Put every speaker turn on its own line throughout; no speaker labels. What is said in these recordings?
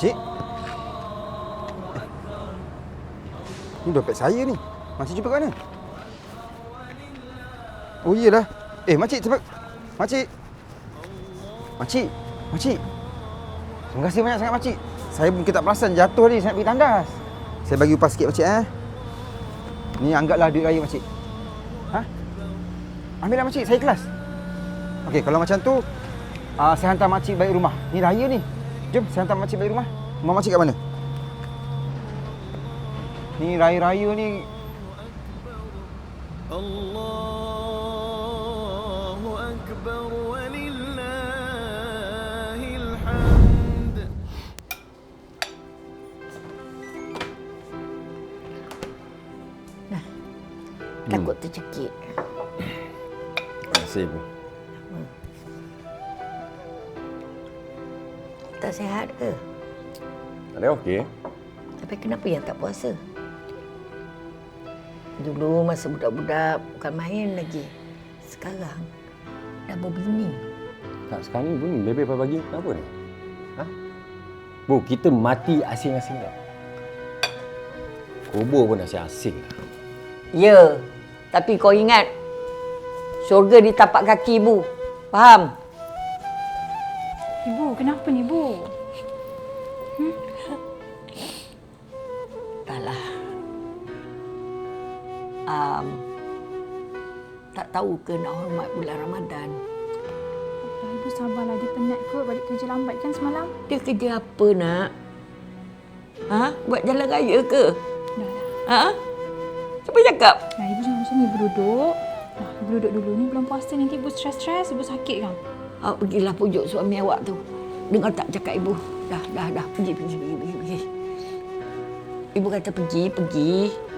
Makcik? Ni dompet saya ni. Makcik jumpa kat mana? Oh iyalah. Makcik cepat. Makcik. Makcik. Makcik. Terima kasih banyak sangat makcik. Saya mungkin tak perasan jatuh tadi, saya nak pergi tandas. Saya bagi upah sikit makcik Ni anggaplah duit raya makcik. Ambillah makcik, saya ikhlas. Okey, kalau macam tu saya hantar makcik balik rumah. Ni raya ni. Jom saya hantar makcik balik rumah. Rumah makcik kat mana? Ni raya-raya ni.
Allahu akbar walillahil hamd.
Nah. Takut tercekik.
Terima kasih, Ibu.
Tak sihat ke?
Ada okey?
Tapi kenapa yang tak puasa? Dulu masa budak-budak bukan main lagi. Sekarang dah berbini.
Tak, sekarang ni Ibu ni bebek pagi kenapa ni? Bu, kita mati asing-asing tak? Kubur pun asing-asing.
Ya, tapi kau ingat syurga di tapak kaki ibu. Faham?
Ibu, kenapa ni, Bu?
Taklah. Tak tahu ke nak hormat bulan Ramadan.
Ibu sabarlah, dia penat kot balik kerja lambat kan semalam.
Dia kerja apa nak? Buat jalan raya ke?
Dah.
Siapa cakap?
Ibu jangan macam ni, ibu duduk. Ibu duduk dulu ni, belum puasa nanti ibu stres-stres, ibu sakit kan?
Pergilah pujuk suami awak tu. Dengar tak cakap ibu? Dah. Pergi. Ibu kata pergi.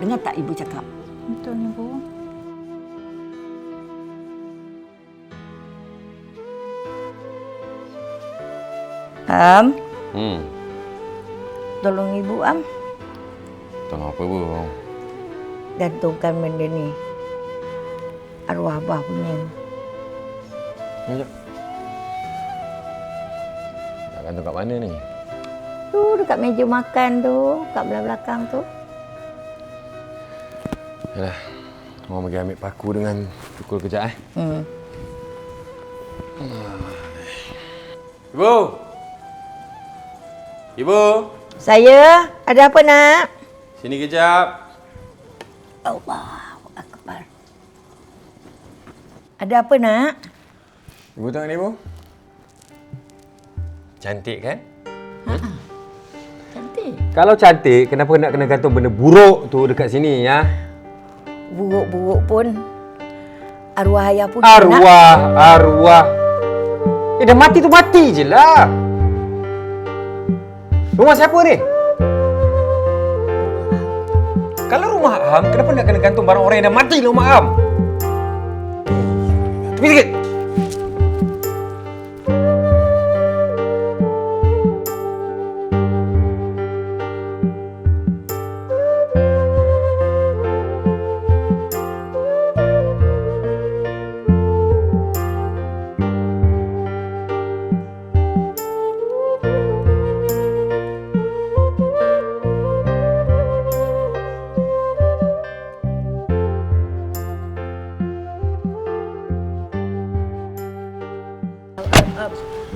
Dengar tak ibu cakap?
Betul ni, Bu.
Tolong ibu,
Tolong apa, Bu?
gantungkan benda ni. Arwah abah punya.
Sekejap. Nak gantung kat mana ni?
Tu dekat meja makan tu, kat belah belakang tu.
Yalah, orang pergi ambil paku dengan pukul kejap Ibu!
Saya, ada apa nak?
Sini kejap.
Allahu Akbar. Ada apa nak?
Ibu tengok ni, Ibu. Cantik kan?
Cantik.
Kalau cantik, kenapa nak kena gantung benda buruk tu dekat sini, ya?
Buruk-buruk pun arwah ayah pun
Arwah. Dah mati tu mati je lah. Rumah siapa ni? Kalau rumah Am, kenapa nak kena gantung barang orang yang dah mati di rumah Am? Tepi sikit.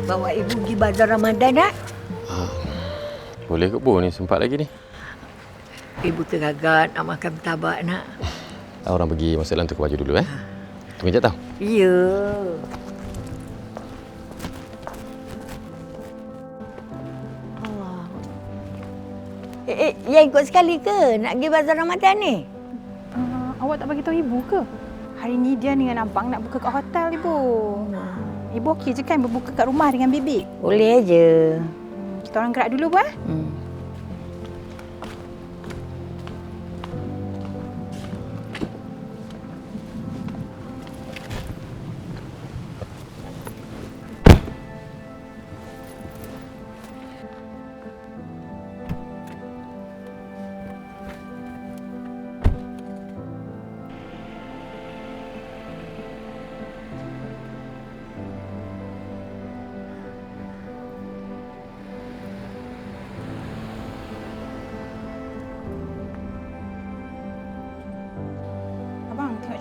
Bawa ibu pergi bazar Ramadan tak?
Boleh ke, Bu? Ni sempat lagi ni.
Ibu tergagat nak makan bertabak nak.
Orang pergi masuk dalam tukar baju dulu, Tunggu sekejap tau.
Ya. Allah. Ya ikut sekali ke nak pergi bazar Ramadan ni?
Awak tak bagi tahu ibu ke? Hari ni dia dengan abang nak buka kat hotel, ibu. Ibu okey je kan berbuka kat rumah dengan bibik?
Boleh aje.
Kita orang gerak dulu, Bu.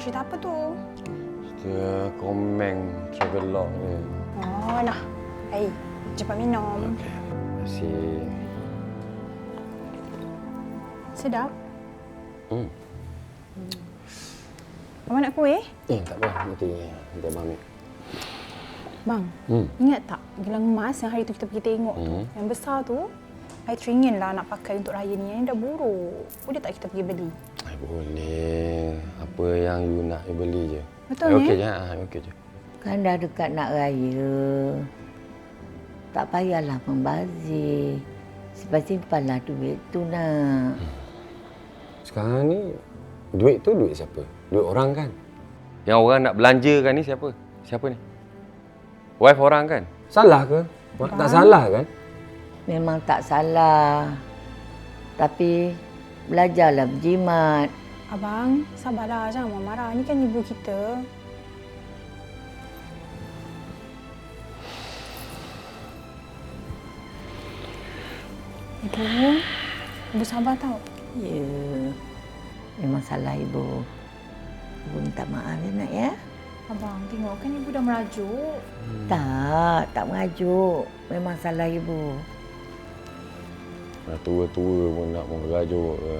cerita apa tu?
Kita Komeng Travelog ni.
Oh, nah. Hai, cepat minum.
Okey. Terima kasih.
Sedap.
Hmm.
Abang nak kuih?
Tak apa. Nanti Abang ambil.
Bang,
Hmm.
ingat tak gelang emas yang hari tu kita pergi tengok tu? Yang besar tu, I teringin lah nak pakai untuk raya ni. Yang dah buruk. Boleh tak kita pergi beli?
Boleh. Apa yang you nak, you beli je.
Betul ni?
Okey je. Okey je.
Kan dah dekat nak raya. Tak payahlah membazir. Simpan-simpanlah duit tu nak.
Sekarang ni, duit tu duit siapa? Duit orang kan? Yang orang nak belanjakan ni siapa? Siapa ni? Wife orang kan? Salah ke? Tak salah kan?
Memang tak salah. Tapi belajarlah berjimat.
Abang, sabarlah. Jangan marah-marah. Ni kan ibu kita. Ibu sabar tau.
Ya. Memang salah ibu. Ibu minta maaf ya nak ya.
Abang, tengok kan ibu dah merajuk.
Tak merajuk. Memang salah ibu.
Dah tua-tua pun nak merajuk ke.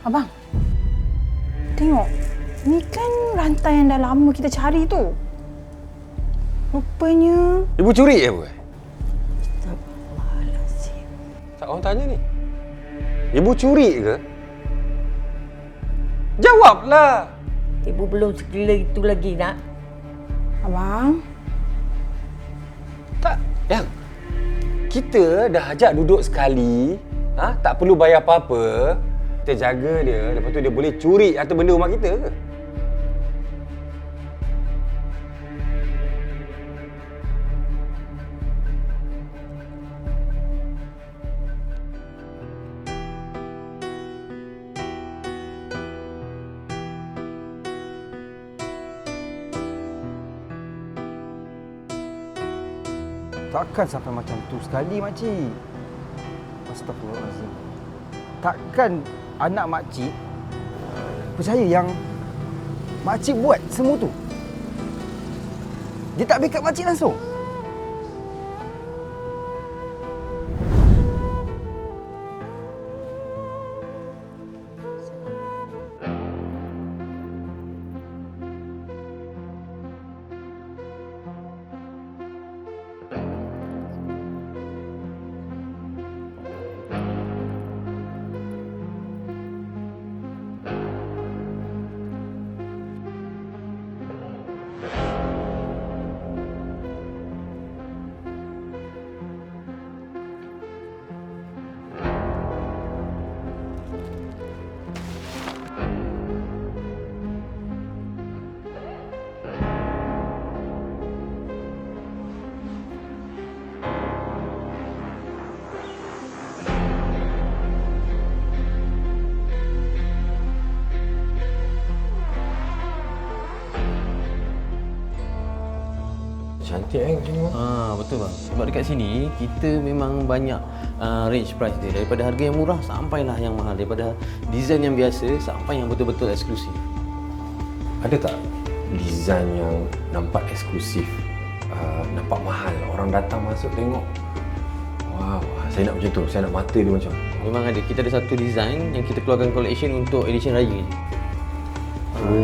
Abang, tengok. Ni kan rantai yang dah lama kita cari tu. Rupanya...
Ibu curi ke apa?
Astagfirullahalazim.
Tak orang tanya ni. Ibu curi ke? Jawablah.
Ibu belum segila itu lagi nak.
Abang,
Tak. Yang kita dah ajak duduk sekali. Tak perlu bayar apa-apa. Kita jaga dia. Lepas tu dia boleh curi harta benda rumah kita ke?
Takkan sampai macam tu sekali, makcik. Astagfirullahalazim. Takkan anak makcik percaya yang makcik buat semua tu? Dia tak backup makcik langsung?
Cantik kan macam ni.
Betul bang. Sebab dekat sini kita memang banyak range price dia, daripada harga yang murah sampailah yang mahal, daripada design yang biasa sampai yang betul-betul eksklusif.
Ada tak design yang nampak eksklusif, nampak mahal, orang datang masuk tengok, wow, saya nak macam tu, saya nak mata dia macam.
Memang ada. Kita ada satu design yang kita keluarkan collection untuk edition raya je.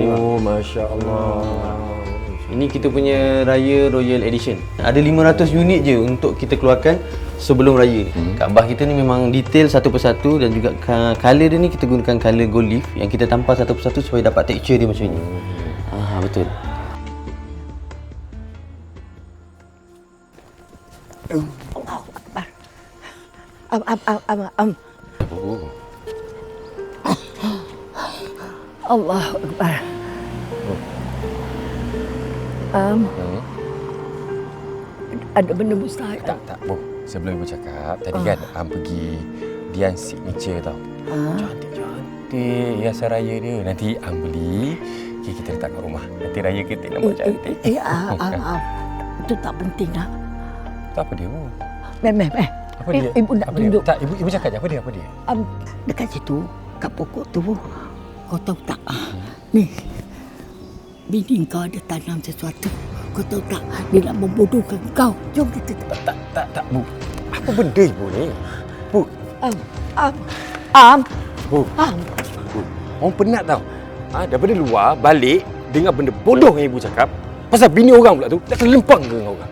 Oh, Masya Allah.
Ini kita punya Raya Royal Edition. Ada 500 unit je untuk kita keluarkan sebelum raya ni. Kaabah kita ni memang detail satu persatu, dan juga colour dia ni kita gunakan colour gold leaf yang kita tampal satu persatu supaya dapat texture dia macam ni. Betul.
Allahu Akbar. Ada benda mustahil.
Tak, Bu. Sebelum Ibu cakap, tadi kan pergi Dian Signature tau. Cantik-cantik hiasan raya dia. Nanti beli, kita letak kat rumah. Nanti raya kita nampak cantik.
Itu tak penting lah.
Tak apa dia, Bu.
Meh.
Apa dia?
Ibu nak
Apa dia?
tunjuk.
Tak, Ibu cakap je apa dia?
Dekat situ, kat pokok tu, Kau tahu tak? Ni, bini kau ada tanam sesuatu. Kau tahu tak? Dia nak membodohkan kau. Jom kita
Tak, Bu. Apa benda Ibu ni? Bu. Bu. Bu. Orang penat tau. Daripada luar, balik, dengar benda bodoh yang Ibu cakap. Pasal bini orang pula tu, nak terlempang ke dengan orang?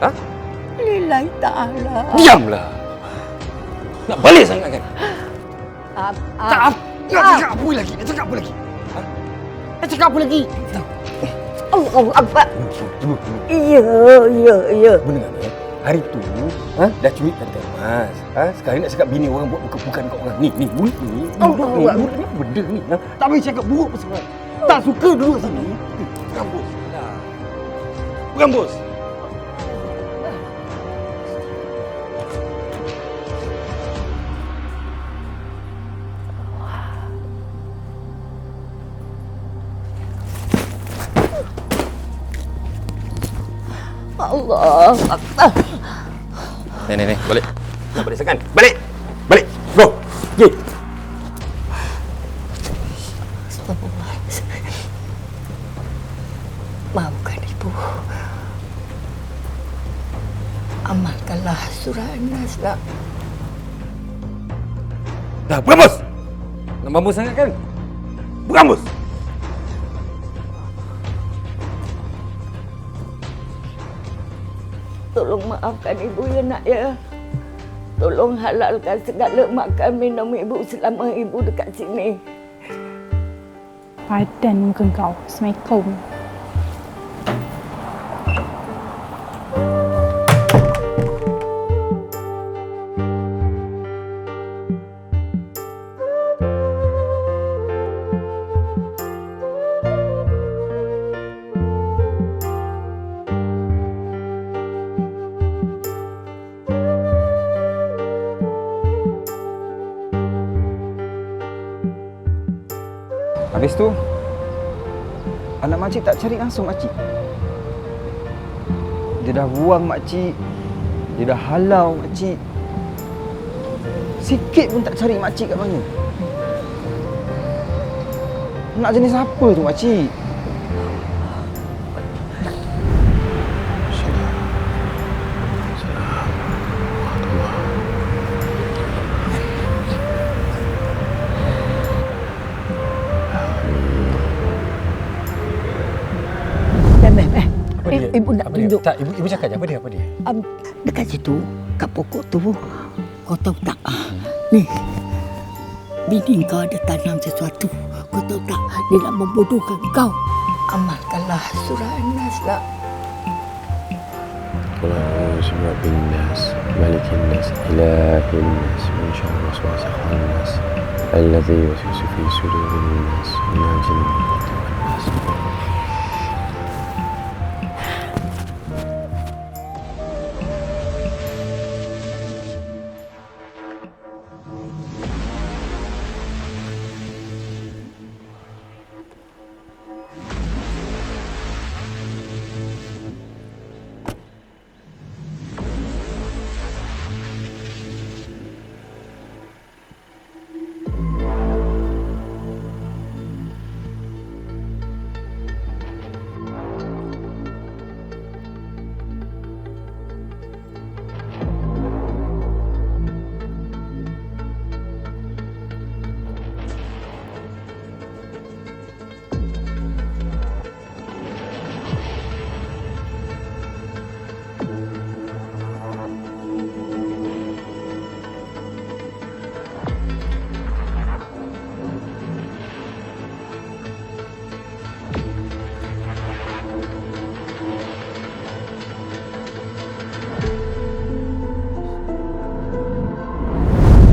Ha?
Lillahi ta'ala.
Diamlah. Nak balik sangat kan? Tak. Nak cakap apa lagi? Nak cakap apa lagi? Ha? Nak cakap apa lagi?
Allahu Akbar.
Ibu.
Ya.
Benar ni? Hari tu, dah cuitkan Mas. Sekarang nak cakap bini orang buat bukan kat orang. Ni, mulut ni. Mulut ni apa benda ni? Tak boleh cakap buruk pasal orang. Tak suka duduk sini. Berambus. Berambus.
Allah Akbar.
Ni, balik. Nak balik sekan? Balik. Go. Pergi.
Maafkan ibu. Amalkanlah surah An-Nas lah.
Dah, berambus. Nak berambus sangat kan? Berambus.
Tolong maafkan ibu ya nak ya. Tolong halalkan segala makan minum ibu selama ibu dekat sini.
Padan muka kau. Assalamualaikum.
Habis tu, anak makcik tak cari langsung makcik. Dia dah buang makcik. Dia dah halau makcik. Sikit pun tak cari makcik kat mana. Nak jenis apa tu makcik?
Ibu nak tunjuk.
Tak, ibu cakap je apa dia?
Dekat situ, kat pokok tu, kau tahu tak? Ni, bini kau ada tanam sesuatu. Kau tahu tak? Dia nak membodohkan kau. Amalkanlah surah An-Nas lah.
قل أعوذ برب الناس ملك الناس إله الناس من شر الوسواس الخناس الذي يوسوس في صدور الناس من الجنة والناس.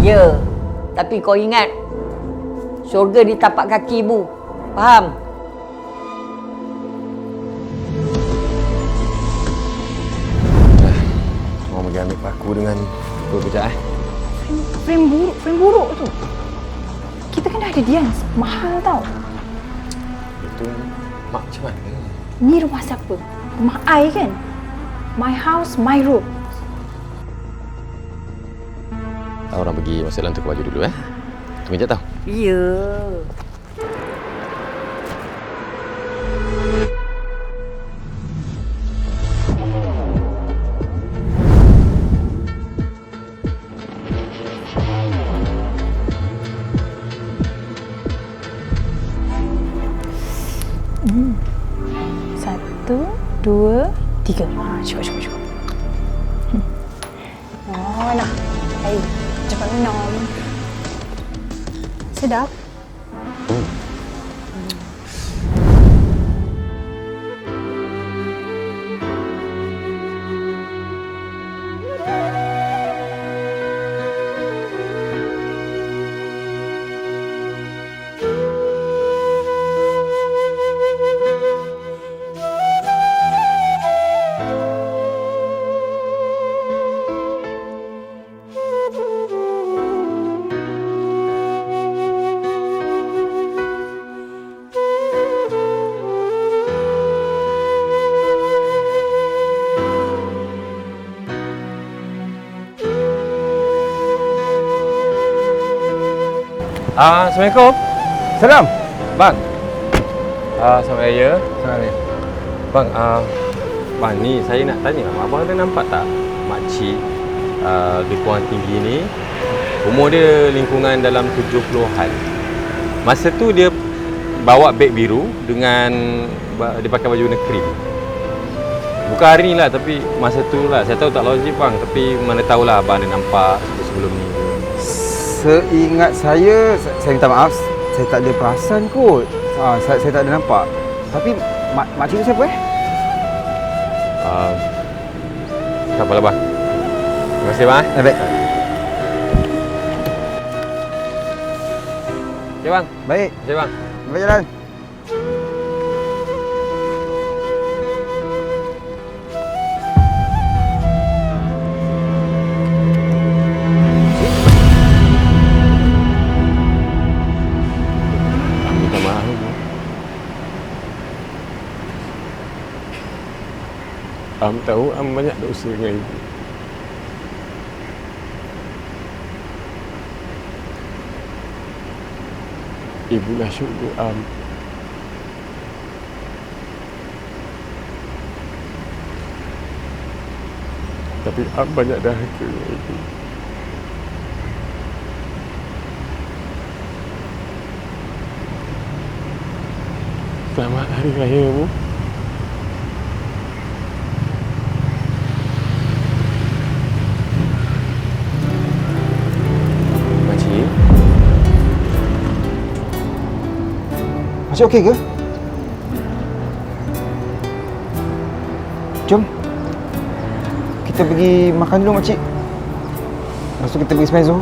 Ya, tapi kau ingat, syurga di tapak kaki ibu. Faham?
Mau pergi ambil paku dengan apa kejap
Frame buruk tu. Kita kan dah ada Dian. Mahal tau.
Itu mak macam mana?
Ni rumah siapa? Rumah I kan? My house, my room.
Orang pergi masuk dalam tukar baju dulu Tunggu sekejap tau.
Ya.
Satu, dua, tiga. Cukup. Oh, nak. Ayo, cepat minum. Sedap.
Assalamualaikum.
Salam.
Bang. Selamat Raya.
Selamat Raya.
Bang, bang ni saya nak tanya, abang ada nampak tak makcik lebih kurang tinggi ni, umur dia lingkungan dalam 70-an. Masa tu dia bawa beg biru dengan dia pakai baju warna krim. Bukan hari ni lah, tapi masa tu lah. Saya tahu tak logik bang, tapi mana tahulah abang ada nampak sebelum ni.
Seingat saya minta maaf, saya tak ada perasan kot. Saya tak ada nampak. Tapi makcik tu siapa
Tak apalah bang. Terima kasih bang.
Baik.
Okay bang.
Baik.
Terima kasih bang.
Baik jalan.
Minta maaf. Am tahu Am banyak dosa dengan ibu. Ibulah syurga Am. Tapi Am banyak dahaga dengan ibu. Selamat Hari Raya, Bu. Makcik.
Makcik okey ke? Jom. Kita pergi makan dulu makcik. Lepas tu kita pergi Spencer.